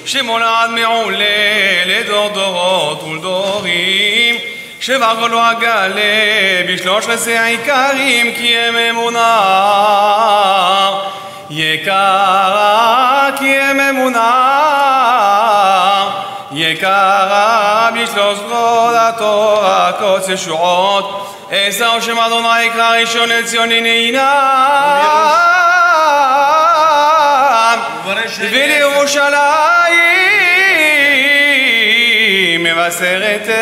שמולד מעולה לדור דורות ולדורים שבכל לא אגלה בשלוש עשרה עיקרים כי הם אמונה יקרה כי הם אמונה יקרה בשלוש זרועות התורה קודש ישועות עשו שם אדוני יקרא ראשון לציון עיניים ולירושלים מבשרתן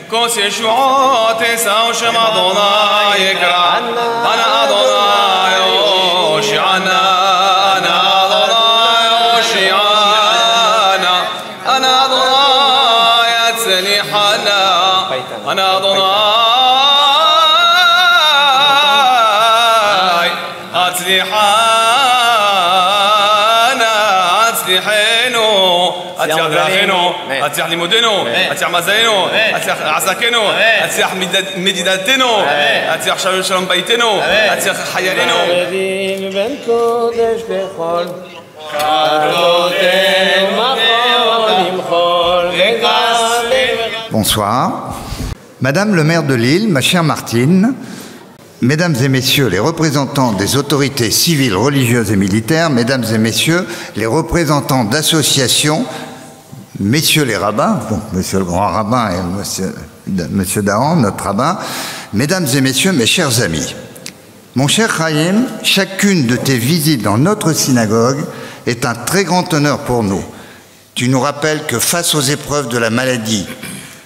כוס ישועות עשו שם אדוני יקרא אנא אדוני הושיענה אנא אדוני הושיענה אנא אדוני הצליחנה אנא אדוני הצליחנה הצליח דרכנו, הצליח לימודנו, הצליח מזלנו, הצליח עסקנו, הצליח מדידתנו, הצליח שלום ביתנו, הצליח חיינו. Bonsoir. Madame le maire de Lille, ma chère Martine, Mesdames et messieurs les représentants des autorités civiles, religieuses et militaires, mesdames et messieurs les représentants d'associations, messieurs les rabbins, bon, monsieur le grand rabbin et monsieur Dahan, notre rabbin, mesdames et messieurs, mes chers amis. Mon cher Chaim, chacune de tes visites dans notre synagogue est un très grand honneur pour nous. Tu nous rappelles que face aux épreuves de la maladie,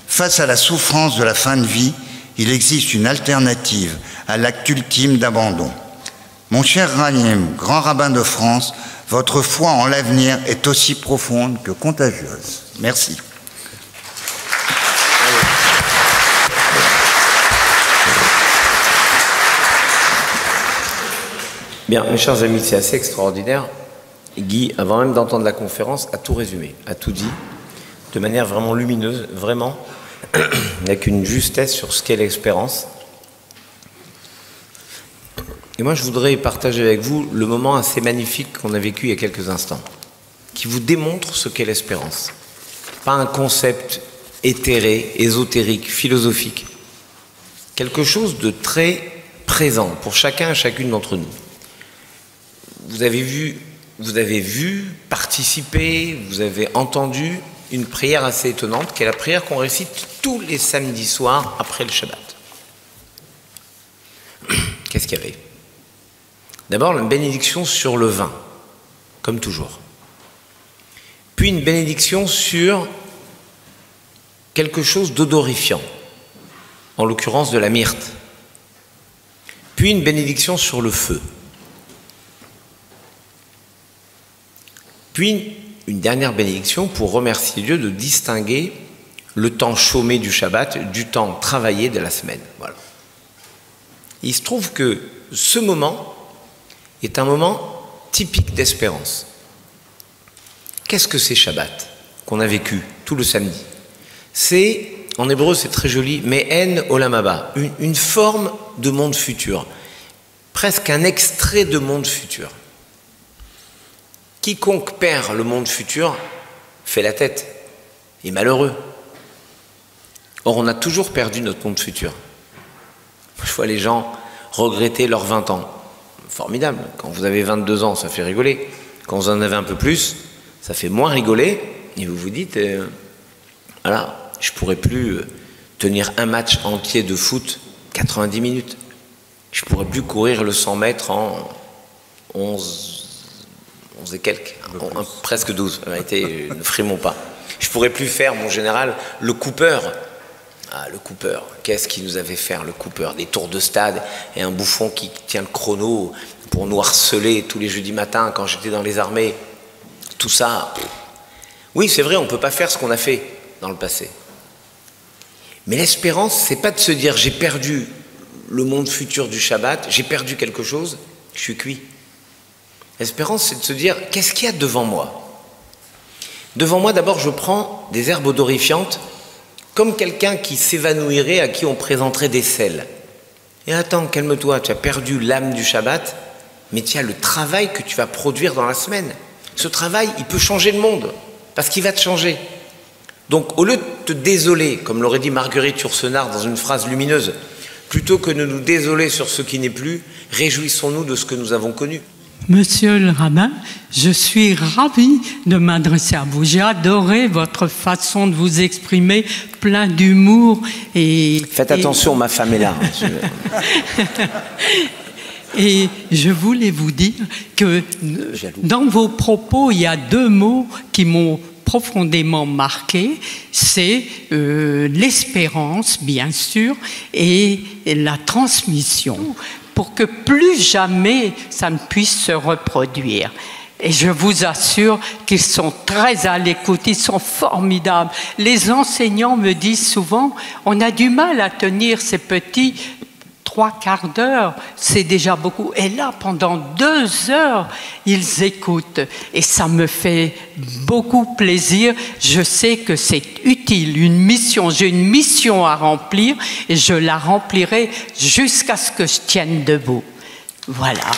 face à la souffrance de la fin de vie, il existe une alternative à l'acte ultime d'abandon. Mon cher Chaim, grand rabbin de France, votre foi en l'avenir est aussi profonde que contagieuse. Merci. Bien, mes chers amis, c'est assez extraordinaire. Guy, avant même d'entendre la conférence, a tout résumé, a tout dit, de manière vraiment lumineuse, vraiment, avec une justesse sur ce qu'est l'espérance. Et moi, je voudrais partager avec vous le moment assez magnifique qu'on a vécu il y a quelques instants, qui vous démontre ce qu'est l'espérance. Pas un concept éthéré, ésotérique, philosophique. Quelque chose de très présent pour chacun et chacune d'entre nous. Vous avez vu, participer, vous avez entendu une prière assez étonnante, qui est la prière qu'on récite tous les samedis soirs après le Shabbat. Qu'est-ce qu'il y avait ? D'abord, une bénédiction sur le vin, comme toujours. Puis une bénédiction sur quelque chose d'odorifiant, en l'occurrence de la myrte. Puis une bénédiction sur le feu. Puis une dernière bénédiction pour remercier Dieu de distinguer le temps chômé du Shabbat du temps travaillé de la semaine. Voilà. Il se trouve que ce moment est un moment typique d'espérance. Qu'est-ce que c'est Shabbat qu'on a vécu tout le samedi? C'est, en hébreu c'est très joli, Me'en Olam Haba, une forme de monde futur, presque un extrait de monde futur. Quiconque perd le monde futur fait la tête, est malheureux. Or on a toujours perdu notre monde futur. Je vois les gens regretter leurs 20 ans. Formidable. Quand vous avez 22 ans, ça fait rigoler. Quand vous en avez un peu plus, ça fait moins rigoler. Et vous vous dites, voilà, je ne pourrais plus tenir un match entier de foot 90 minutes. Je ne pourrais plus courir le 100 mètres en 11 et quelques, presque 12. En réalité, ne frimons pas. Je ne pourrais plus faire, mon général, le Cooper. Ah, le Cooper, qu'est-ce qu'il nous avait fait, le Cooper? Des tours de stade et un bouffon qui tient le chrono pour nous harceler tous les jeudis matins quand j'étais dans les armées. Tout ça, oui, c'est vrai, on ne peut pas faire ce qu'on a fait dans le passé. Mais l'espérance, c'est pas de se dire j'ai perdu le monde futur du Shabbat, j'ai perdu quelque chose, je suis cuit. L'espérance, c'est de se dire qu'est-ce qu'il y a devant moi? Devant moi, d'abord, je prends des herbes odorifiantes comme quelqu'un qui s'évanouirait, à qui on présenterait des sels. Et attends, calme-toi, tu as perdu l'âme du Shabbat, mais tu as le travail que tu vas produire dans la semaine. Ce travail, il peut changer le monde, parce qu'il va te changer. Donc, au lieu de te désoler, comme l'aurait dit Marguerite Yourcenar dans une phrase lumineuse, plutôt que de nous désoler sur ce qui n'est plus, réjouissons-nous de ce que nous avons connu. Monsieur le rabbin, je suis ravie de m'adresser à vous. J'ai adoré votre façon de vous exprimer, plein d'humour et... Faites attention, ma femme est là. Et je voulais vous dire que dans vos propos, il y a deux mots qui m'ont profondément marqué, c'est l'espérance, bien sûr, et la transmission, pour que plus jamais ça ne puisse se reproduire. Et je vous assure qu'ils sont très à l'écoute, ils sont formidables. Les enseignants me disent souvent, on a du mal à tenir ces petits 3/4 d'heure, c'est déjà beaucoup. Et là, pendant 2 heures, ils écoutent. Et ça me fait beaucoup plaisir. Je sais que c'est utile, une mission. J'ai une mission à remplir et je la remplirai jusqu'à ce que je tienne debout. Voilà.